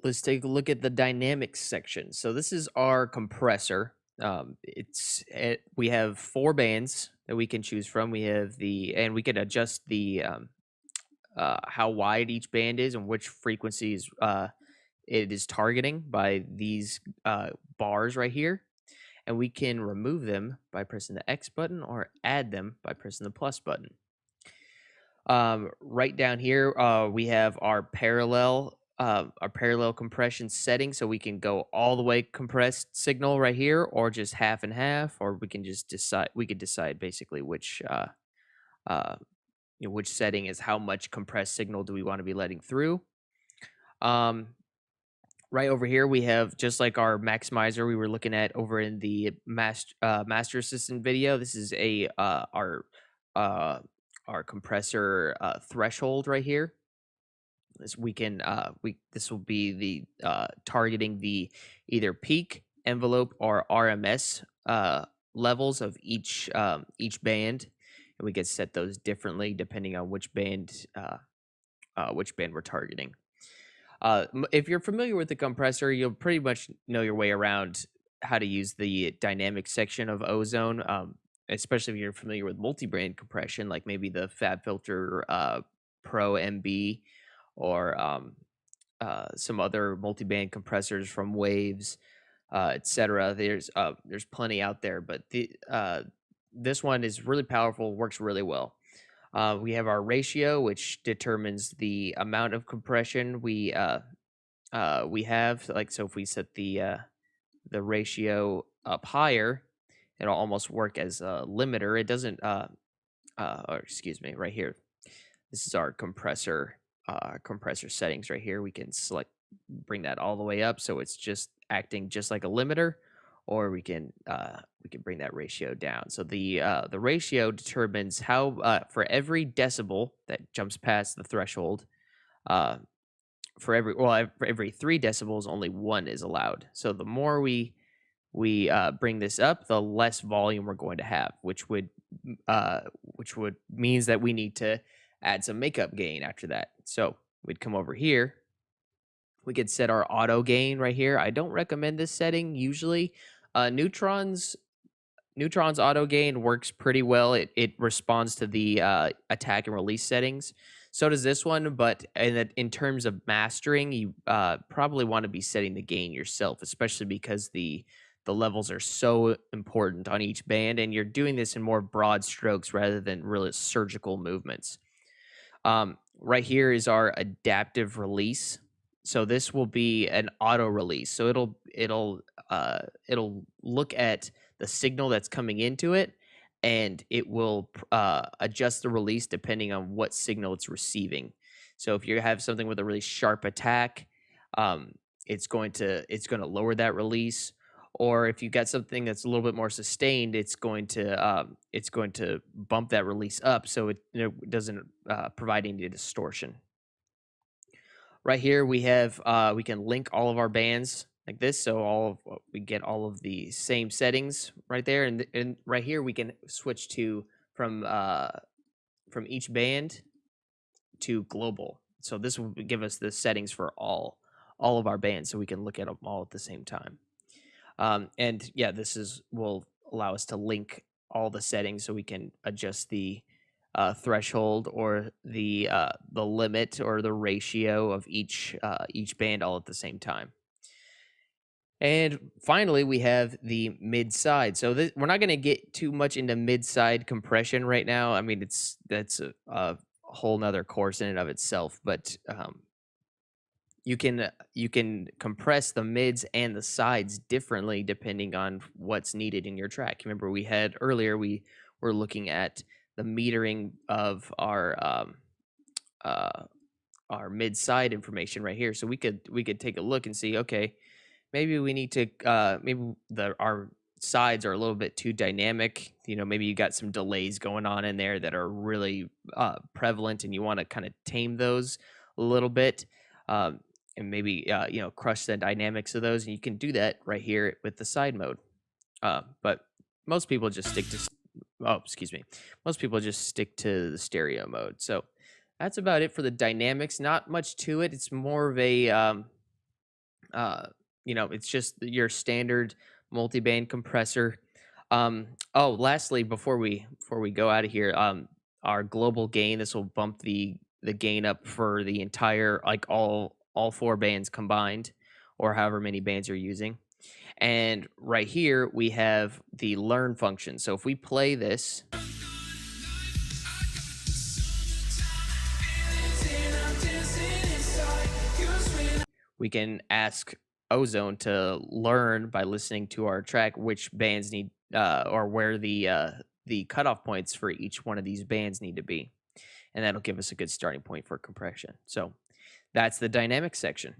let's take a look at the dynamics section. So this is our compressor. We have four bands that we can choose from. We have and we can adjust the how wide each band is and which frequencies it is targeting by these bars right here. And we can remove them by pressing the X button or add them by pressing the plus button. Right down here, we have our parallel compression setting, so we can go all the way compressed signal right here, or just half and half, or we can just decide. We could decide basically uh, which setting is how much compressed signal do we want to be letting through. Um, right over here, we have just like our maximizer we were looking at over in the master assistant video. This is uh, our compressor threshold right here. This will be the targeting the either peak, envelope, or RMS levels of each band, and we can set those differently depending on which band we're targeting. If you're familiar with the compressor, you'll pretty much know your way around how to use the dynamic section of Ozone, especially if you're familiar with multi-band compression, like maybe the FabFilter Pro MB or some other multi-band compressors from Waves, etc. There's plenty out there, but this one is really powerful, works really well. We have our ratio, which determines the amount of compression we have. Like, so if we set the ratio up higher, it'll almost work as a limiter. It doesn't. Or excuse me, right here. This is our compressor settings right here. We can bring that all the way up, so it's just acting just like a limiter, or we can bring that ratio down. So the ratio determines how for every decibel that jumps past the threshold, uh, for every 3 decibels, only one is allowed. So the more we bring this up, the less volume we're going to have, which would means that we need to add some makeup gain after that. So we'd come over here. We could set our auto gain right here. I don't recommend this setting usually. Neutron's auto gain works pretty well. It responds to the attack and release settings. So does this one, but in terms of mastering, you probably want to be setting the gain yourself, especially because the levels are so important on each band, and you're doing this in more broad strokes rather than really surgical movements. Right here is our adaptive release. So this will be an auto release. So it'll look at the signal that's coming into it, and it will adjust the release depending on what signal it's receiving. So if you have something with a really sharp attack, um, it's going to lower that release. Or if you got something that's a little bit more sustained, it's going to bump that release up so it doesn't provide any distortion. Right here we can link all of our bands like this, so we get all of the same settings right there, and right here we can switch to from each band to global. So this will give us the settings for all of our bands, so we can look at them all at the same time. And yeah, will allow us to link all the settings so we can adjust the threshold or the limit or the ratio of each band all at the same time. And finally, we have the mid side. So we're not going to get too much into mid side compression right now. I mean, that's a whole nother course in and of itself. But you can compress the mids and the sides differently depending on what's needed in your track. Remember, we had earlier we were looking at the metering of uh, our mid side information right here. So we could take a look and see, okay, maybe we need to maybe the our sides are a little bit too dynamic. Maybe you got some delays going on in there that are really prevalent, and you want to kind of tame those a little bit. Um, and maybe crush the dynamics of those, and you can do that right here with the side mode. But most people just stick to oh, excuse me, most people just stick to the stereo mode. So that's about it for the dynamics. Not much to it. It's more of a Uh, it's just your standard multi-band compressor. Oh, lastly, before we go out of here, our global gain. This will bump the gain up for the entire, like, all four bands combined, or however many bands you're using. And right here we have the learn function. So if we play this, we can ask Ozone to learn by listening to our track which bands need, or where the cutoff points for each one of these bands need to be, and that'll give us a good starting point for compression. So that's the dynamic section.